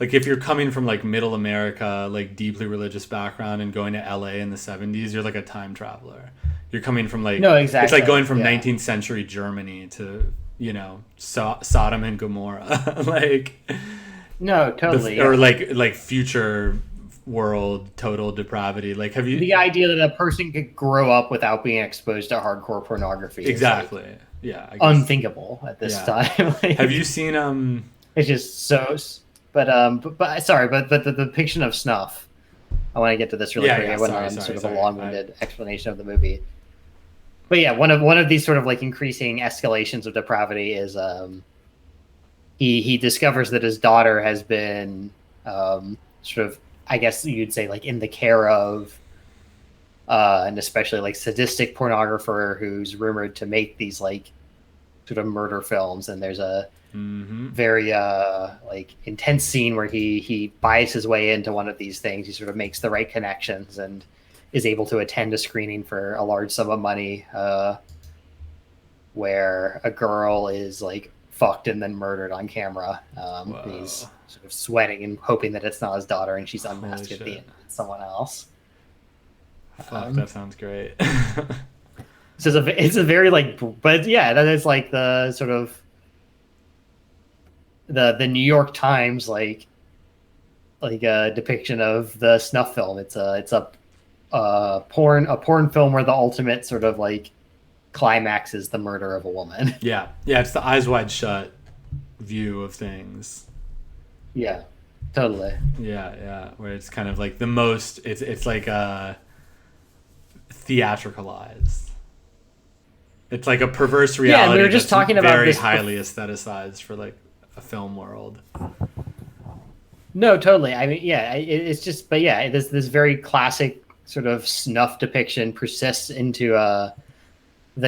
like, if you're coming from like middle America, like deeply religious background, and going to LA in the 70s, you're like a time traveler. You're coming from like, No, exactly. It's like going from Yeah. 19th century Germany to, Sodom and Gomorrah. Like, No, totally. or like future world total depravity. Like, have you The idea that a person could grow up without being exposed to hardcore pornography exactly? is like Yeah, I guess. unthinkable at this Yeah. time. Like, Have you seen it's just so. But sorry, but the depiction of snuff. I want to get to this really quick. I went on sort of a long-winded explanation of the movie. But yeah, one of these sort of like increasing escalations of depravity is he discovers that his daughter has been sort of, I guess you'd say, like in the care of and especially like sadistic pornographer who's rumored to make these like sort of murder films. And there's a very like intense scene where he buys his way into one of these things. He sort of makes the right connections and is able to attend a screening for a large sum of money where a girl is like fucked and then murdered on camera. And he's sort of sweating and hoping that it's not his daughter, and she's unmasked at the end. It's someone else. Fuck, that sounds great. It's a very like, but yeah, that is like the sort of the New York Times like a depiction of the snuff film. It's a porn film where the ultimate sort of like climax is the murder of a woman. Yeah, it's the Eyes Wide Shut view of things. Yeah, totally. Yeah, where it's kind of like the most. It's like theatricalized. It's like a perverse reality. Yeah, we were just talking about very this highly aestheticized for like a film world. No, totally. I mean, yeah, it's just, but yeah, this very classic sort of snuff depiction persists into the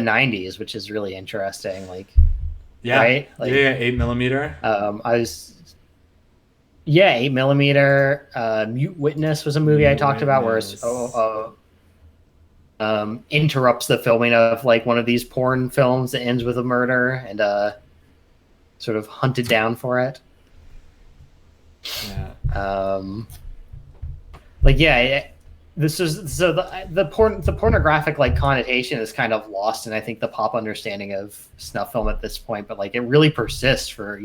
90s, which is really interesting. Like, yeah, right? Like, 8mm. I was. Yeah, 8mm. Mute Witness was a movie I talked about where interrupts the filming of like one of these porn films that ends with a murder and sort of hunted down for it. Yeah. Like, yeah, this is so the pornographic like connotation is kind of lost, and I think the pop understanding of snuff film at this point, but like it really persists for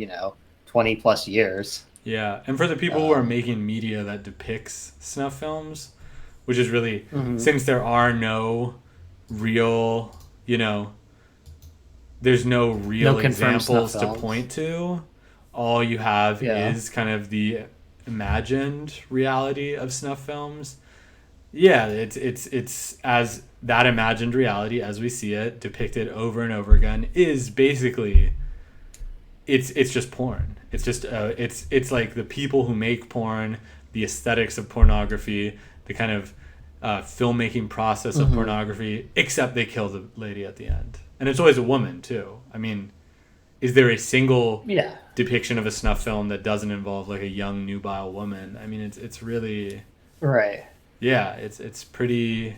20 plus years. Yeah, and for the people who are making media that depicts snuff films, which is really, since there are no real, there's no real examples to point to, all you have is kind of the imagined reality of snuff films. Yeah, it's as that imagined reality as we see it depicted over and over again is basically it's just porn. It's just it's like the people who make porn, the aesthetics of pornography, the kind of filmmaking process of pornography, except they kill the lady at the end. And it's always a woman too. I mean, is there a single depiction of a snuff film that doesn't involve like a young nubile woman? I mean, it's really right. Yeah, it's pretty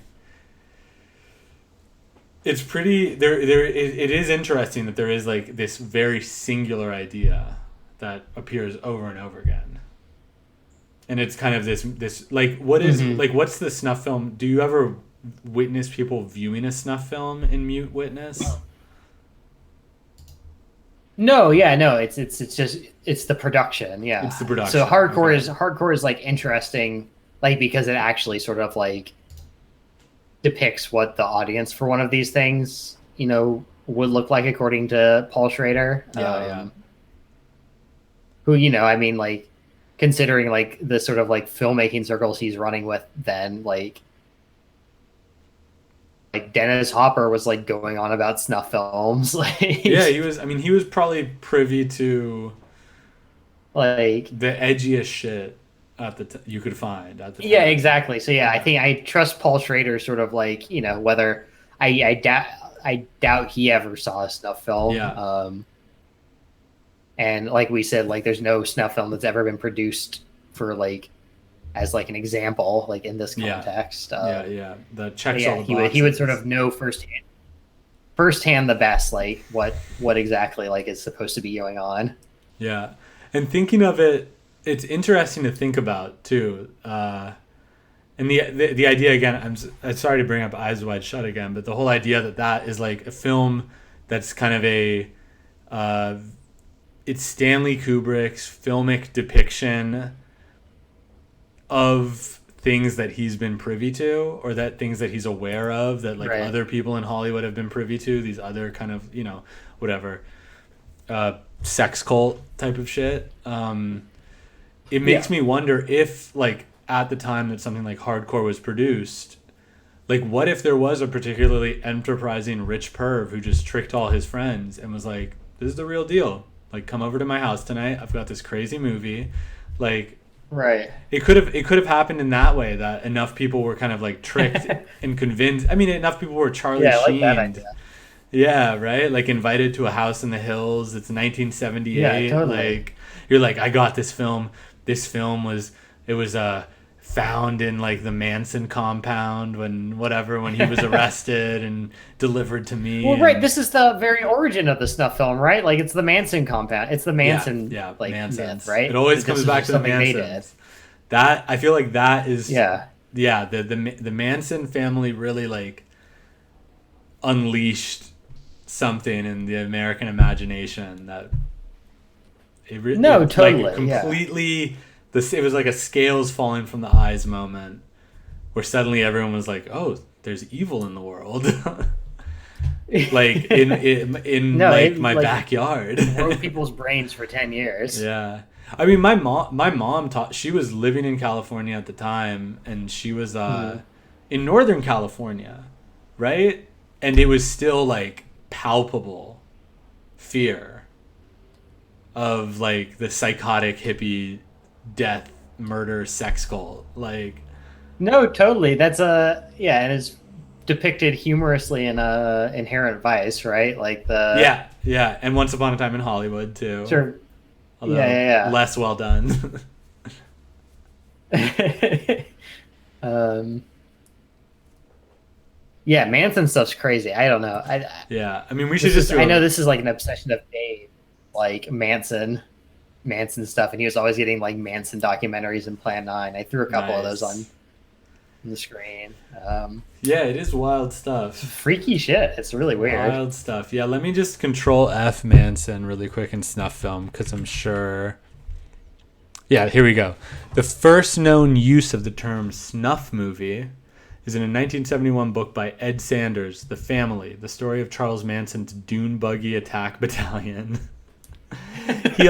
it is interesting that there is like this very singular idea that appears over and over again. And it's kind of this like what is like what's the snuff film? Do you ever witness people viewing a snuff film in mute witness? No, yeah, no, it's just it's the production, It's the yeah. So production. hardcore Okay. is like interesting, like because it actually sort of like depicts what the audience for one of these things, would look like according to Paul Schrader, Yeah, yeah. who I mean, like considering like the sort of like filmmaking circles he's running with, then like Dennis Hopper was like going on about snuff films, Yeah, he was. I mean, he was probably privy to like the edgiest shit you could find at the yeah, time. exactly. So yeah, I Yeah, think I trust Paul Schrader sort of like whether I doubt he ever saw a snuff film. yeah, And like we said, like there's no snuff film that's ever been produced for like as like an example, like in this yeah, context. yeah, yeah. The checks all Yeah, the he would sort boxes. of know firsthand the best, like what exactly like is supposed to be going on. Yeah, and thinking of it, it's interesting to think about too. And the idea again, I'm sorry to bring up Eyes Wide Shut again, but the whole idea that is like a film that's kind of uh, it's Stanley Kubrick's filmic depiction of things that he's been privy to, or that things that he's aware of that like Right. other people in Hollywood have been privy to, these other kind of whatever sex cult type of shit. It Yeah. makes me wonder if like at the time that something like Hardcore was produced, like what if there was a particularly enterprising rich perv who just tricked all his friends and was like, this is the real deal, like come over to my house tonight, I've got this crazy movie. Like Right. it could have happened in that way, that enough people were kind of like tricked and convinced. I mean, enough people were Charlie Yeah, I like that Sheened. idea. Yeah, right? Like invited to a house in the hills. It's Yeah, 1978. totally. Like you're like, I got this film. This film was found in like the Manson compound when he was arrested and delivered to me. Well, right. And This is the very origin of the snuff film, right? Like it's the Manson compound. It's the yeah, Manson yeah, like myth, Mansons. It right? always That this comes is back just to the something they did. Mansons. That I feel like that is Yeah. yeah, the Manson family really like unleashed something in the American imagination that No, it totally. Yeah. completely it was like a scales falling from the eyes moment where suddenly everyone was like, oh, there's evil in the world. Like in No, like it my like backyard. broke people's brains for 10 years. Yeah. I mean, my mom taught, she was living in California at the time, and she was Mhm. in Northern California, right? And it was still like palpable fear of like the psychotic hippie death murder sex cult. Like No, totally. That's yeah, and it's depicted humorously in Inherent Vice, right? Like the yeah, yeah, and Once Upon a Time in Hollywood too, sort of although yeah, less well done. yeah. um yeah, Manson stuff's crazy. I don't know. Yeah, I mean, we should This just is do I know a this is like an obsession of Dave, like Manson stuff, and he was always getting like Manson documentaries in Plan 9. I threw a couple of those on nice. the screen. Yeah, it is wild stuff. Freaky shit. It's really weird. Wild stuff. Yeah, let me just control F Manson really quick in Snuff Film because I'm sure. Yeah, here we go. The first known use of the term snuff movie is in a 1971 book by Ed Sanders, The Family, the story of Charles Manson's Dune Buggy Attack Battalion. He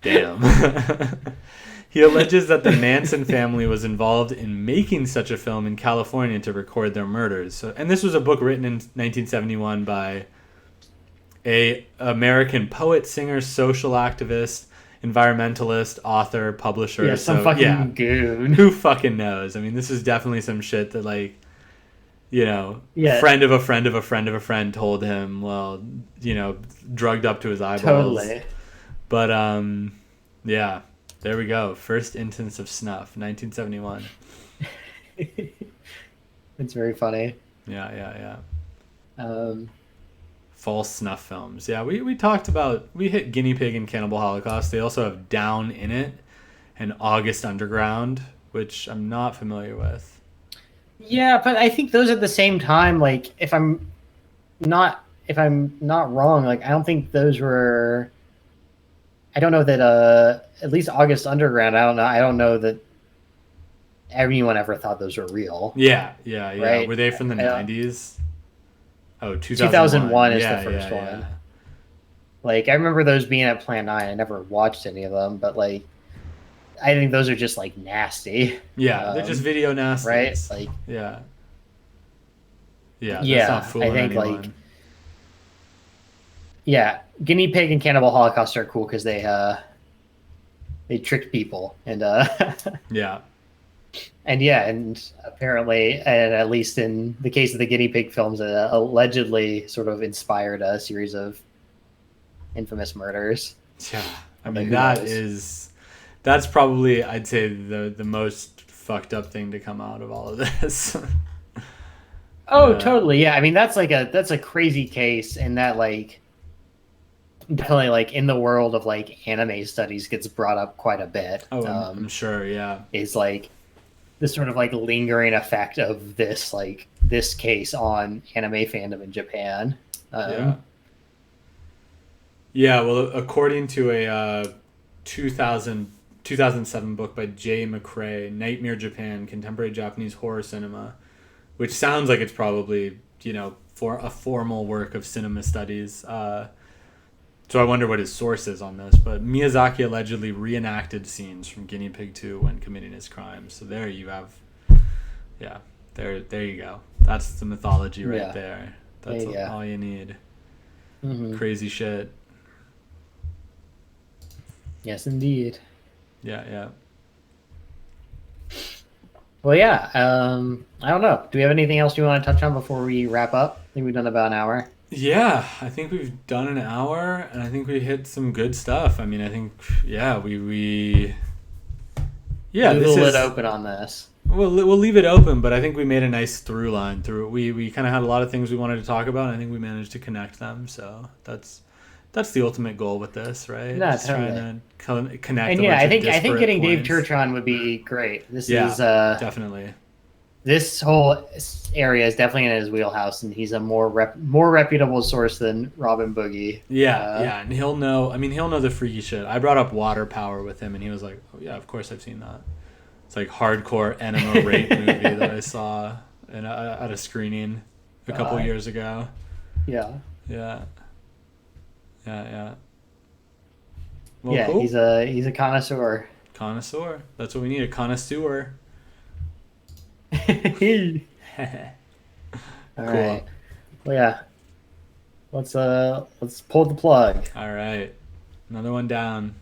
Damn. He alleges that the Manson family was involved in making such a film in California to record their murders. So, and this was a book written in 1971 by a American poet, singer, social activist, environmentalist, author, publisher. Yeah, some So yeah, fucking goon. who fucking knows? I mean, this is definitely some shit that like, Yeah, friend of a friend of a friend of a friend told him. Well, drugged up to his eyeballs. totally. But yeah, there we go. First instance of snuff, 1971. It's very funny. Yeah, yeah, yeah. Um, False snuff films. Yeah, we talked about, we hit Guinea Pig and Cannibal Holocaust. They also have Down in It and August Underground, which I'm not familiar with. Yeah, but I think those at the same time, like if I'm not wrong, like I don't think those were. I don't know that at least August Underground. I don't know that anyone ever thought those were real, Yeah, yeah, yeah. right? Were they from the Uh, 90s? Oh, 2001. 2001 is the Yeah, first yeah, one. yeah. Like I remember those being at Plan 9. I never watched any of them, but like I think those are just like nasty. Yeah, they're just video Right? nasties. Like Yeah. Yeah, that's not yeah, I fooling think like anyone. yeah, Guinea Pig and Cannibal Holocaust are cool because they tricked people and Yeah. and yeah, and apparently, and at least in the case of the Guinea Pig films, allegedly sort of inspired a series of infamous murders. Yeah. I Although mean, who knows? that's probably, I'd say, the most fucked up thing to come out of all of this. Oh, Yeah. totally. Yeah, I mean that's a crazy case, and that like definitely like in the world of like anime studies gets brought up quite a bit. Oh, I'm sure. Yeah. Is like this sort of like lingering effect of this case on anime fandom in Japan. Yeah. Yeah. Well, according to a 2000, 2007 book by Jay McCrae, Nightmare Japan, Contemporary Japanese Horror Cinema, which sounds like it's probably, for a formal work of cinema studies. So I wonder what his source is on this. But Miyazaki allegedly reenacted scenes from Guinea Pig 2 when committing his crimes. So there you have, yeah, there you go. That's the mythology right Yeah. there. That's Yeah. all you need. Mm-hmm. Crazy shit. Yes, indeed. Yeah, yeah. Well, yeah. I don't know. Do we have anything else you want to touch on before we wrap up? I think we've done about an hour. Yeah, I think we've done an hour, and I think we hit some good stuff. I mean, I think, yeah, we yeah, Leave this the lid is. open on this. We'll leave it open, but I think we made a nice through line through it. We kind of had a lot of things we wanted to talk about, and I think we managed to connect them. So that's the ultimate goal with this, right? No, Just totally. trying to connect. And A yeah, bunch I of think disparate getting Dave points. Church on would be great. This Yeah, is definitely. this whole area is definitely in his wheelhouse, and he's a more reputable source than Robin Boogie. Yeah, yeah, and he'll know. I mean, he'll know the freaky shit. I brought up Water Power with him, and he was like, "Oh yeah, of course I've seen that." It's like hardcore enema rape movie that I saw at a screening a couple years ago. Yeah. Yeah. Yeah, yeah. Well, Yeah, cool. he's a connoisseur. Connoisseur. That's what we need, a connoisseur. All right. Well, yeah. Let's pull the plug. All right. Another one down.